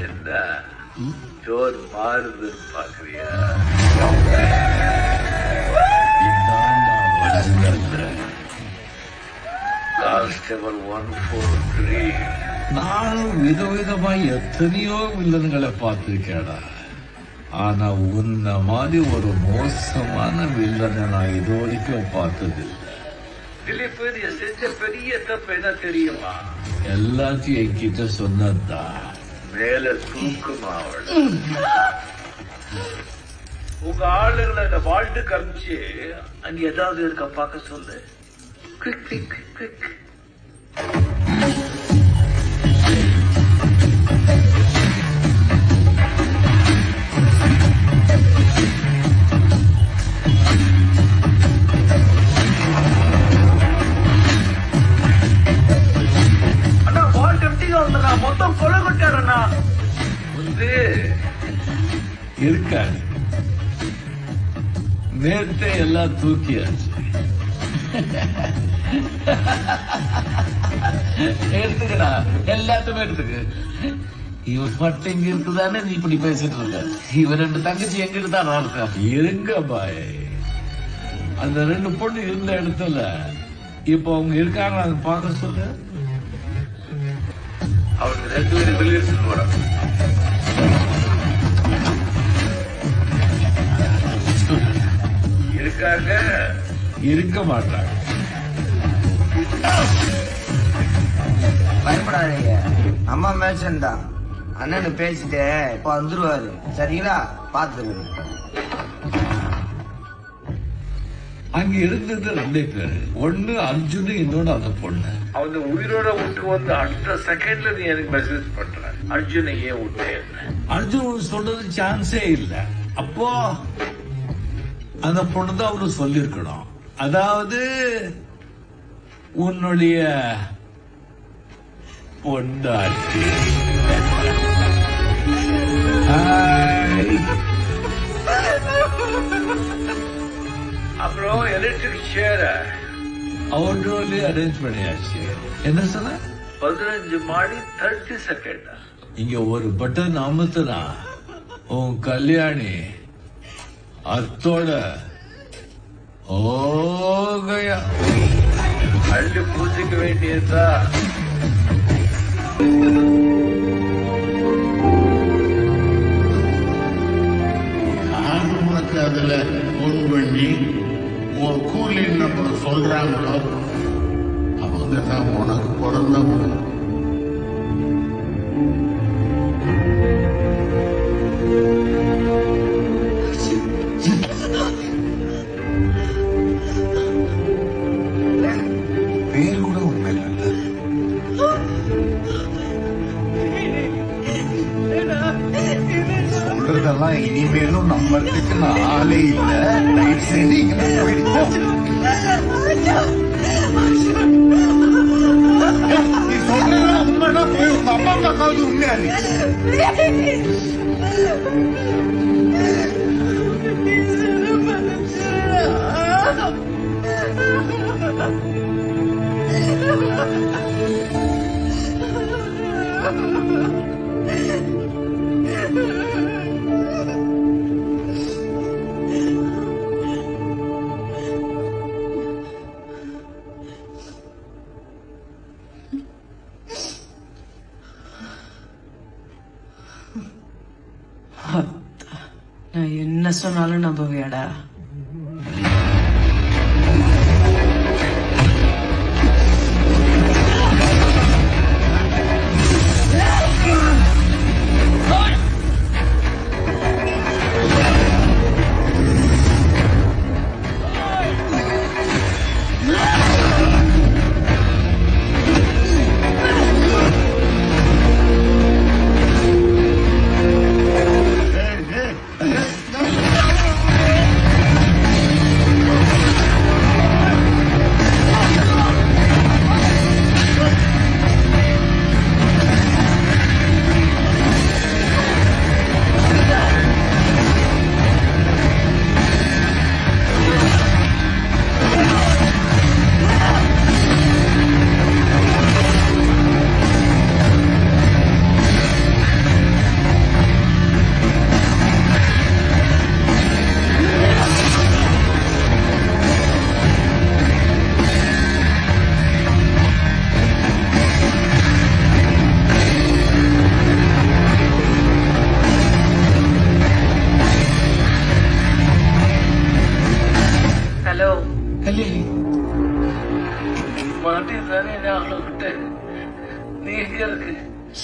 என்ன ஜோர் மாறுதுன்னு பாக்குறியா? கான்ஸ்டபிள் 143. நானும் விதவிதமா எத்தனையோ வில்லன்களை பார்த்திருக்கேடா. ஆனா உன்ன மாதிரி ஒரு மோசமான வில்லனை நான் இது வரைக்கும் பார்த்தது திலீப், நீ செஞ்ச பெரிய தப்பு என்ன தெரியுமா? எல்லாத்தையும் என்கிட்ட சொன்னதுதான். மேல தூக்குமா அவள். உங்க ஆளுங்களை அந்த வாழ்த்துக்கு அனுப்பிச்சு அங்க ஏதாவது இருக்க பார்க்க சொல்லு. Quick quick quick. மொத்தம் கொலை கொட்டாரண்ணா வந்து இருக்காது. நேரத்தை எல்லாம் தூக்கியாச்சு. எடுத்துக்கடா, எல்லாத்துமே எடுத்துக்கு. இவன் மட்டும் இங்க இருக்குதானே நீ இப்படி பேசிட்டு இருக்க. இவன் 2 தங்கச்சி எங்கிட்டு தான் இருக்கா. இருங்க பாய், அந்த 2 பொண்ணு இருந்த இடத்துல இப்ப அவங்க இருக்காங்க, அதை பார்க்க சொல்லு. அவனுக்கு 2 பேரும் வெளியே போறான். இருக்காங்க, இருக்க மாட்டாங்க. பயப்படாதீங்க, அம்மா மேட்சன் தான். அண்ணனு பேசிட்டு இப்ப வந்துருவாரு. சரிங்களா? பாத்துருங்க. அங்க இருந்தது 2 பேரு. ஒண்ணு அர்ஜுன், இன்னொன்னு அந்த பொண்ணு. அவன் உயிரோட விட்டு வந்து அடுத்த செகண்ட்ல நீ எனக்கு மெசேஜ் பண்ற. அர்ஜுனை ஏன் விட்டேன்? அர்ஜுன் சொல்றது சான்ஸே இல்ல. அப்போ அந்த பொண்ணுதான் அவரு சொல்லிருக்கணும். அதாவது உன்னுடைய பொண்டாட்டி. அப்புறம் எலக்ட்ரிக் சேர அவரோட அரேஞ்ச் பண்ணியாச்சு. என்ன சொன்ன? 15 மாடி 30 செகண்ட். இங்க ஒரு பட்டன் அமுத்துனா உன் கல்யாணி அத்தோட ஓகையா அள்ளி பூஜைக்க வேண்டியதா. உனக்கு அதுல போன் பண்ணி உன் கூலி நம்பர் சொல்றாங்களோ அவங்க தான் உனக்கு பிறந்தவங்க. பேர் கூட உண்மை சொல்றதெல்லாம் இனிமேலும் நம்மளுக்கு ஆளே இல்லை. தயவு செய்து இங்க போயிடுவோம். நீ சொல்றதெல்லாம் உண்மைதான். போய் உங்க அப்பா அம்மாக்காவது உண்மையா நான் என்ன சொன்னாலும் நம்புவியாடா?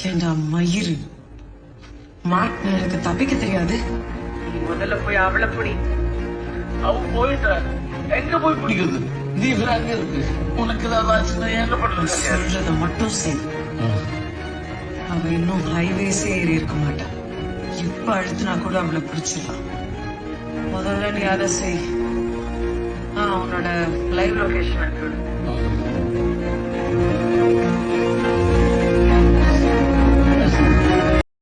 ஏண்டா மயிறு மாட்டின எனக்கு தப்பிக்க தெரியாது. நீ முதல்ல போய் அவளை பிடி. அவன் போயிட்டா எங்க போய் பிடிக்கிறது? நீ அங்க இருக்கு. உனக்கு ஏதாவது ஆச்சுன்னா என்ன பண்றது? சொல்றத மட்டும் செய். அவ இன்னும் ஹைவேஸே ஏறி இருக்க மாட்டான். இப்ப அழுத்தினா கூட அவளை பிடிச்சிடலாம். முதல்ல நீ அதை செய். உன்னோட லைவ் லொகேஷன்